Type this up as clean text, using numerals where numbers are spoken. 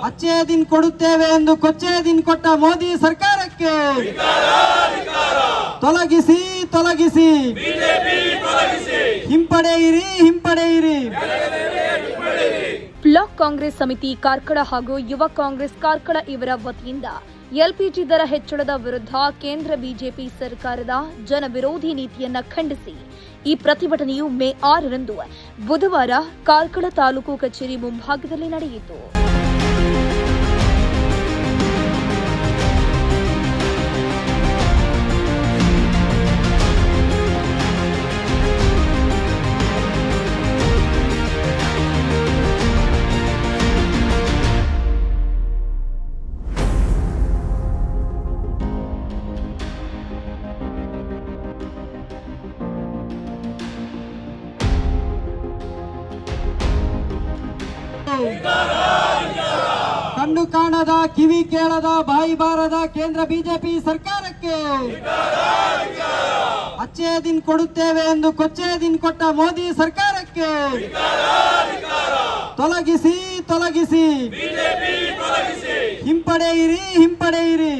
ಅಚ್ಚೇ ದಿನ ಕೊಡುತ್ತೇವೆ ಎಂದು ಕೊಚ್ಚೆ ದಿನ ಕೊಟ್ಟ ಮೋದಿ ಸರ್ಕಾರಕ್ಕೆ ತೊಲಗಿಸಿ ತೊಲಗಿಸಿ ಹಿಂಪಡೆಯಿರಿ ಹಿಂಪಡೆಯಿರಿ. ಬ್ಲಾಕ್ ಕಾಂಗ್ರೆಸ್ ಸಮಿತಿ ಕಾರ್ಕಳ ಹಾಗೂ ಯುವ ಕಾಂಗ್ರೆಸ್ ಕಾರ್ಕಳ ಇವರ ವತಿಯಿಂದ ಎಲ್ಪಿಜಿ ದರ ಹೆಚ್ಚಳದ ವಿರುದ್ಧ ಕೇಂದ್ರ ಬಿಜೆಪಿ ಸರ್ಕಾರದ ಜನವಿರೋಧಿ ನೀತಿಯನ್ನ ಖಂಡಿಸಿ ಈ ಪ್ರತಿಭಟನೆಯು ಮೇ 6ರಂದು ಬುಧವಾರ ಕಾರ್ಕಳ ತಾಲೂಕು ಕಚೇರಿ ಮುಂಭಾಗದಲ್ಲಿ ನಡೆಯಿತು. ಕಣ್ಣು ಕಾಣದ ಕಿವಿ ಕೇಳದ ಬಾಯಿ ಬಾರದ ಕೇಂದ್ರ ಬಿಜೆಪಿ ಸರ್ಕಾರಕ್ಕೆ ಅಚ್ಚೇ ದಿನ ಕೊಡುತ್ತೇವೆ ಎಂದು ಕೊಚ್ಚೆ ದಿನ ಕೊಟ್ಟ ಮೋದಿ ಸರ್ಕಾರಕ್ಕೆ ತೊಲಗಿಸಿ ತೊಲಗಿಸಿ ಹಿಂಪಡೆಯಿರಿ ಹಿಂಪಡೆಯಿರಿ.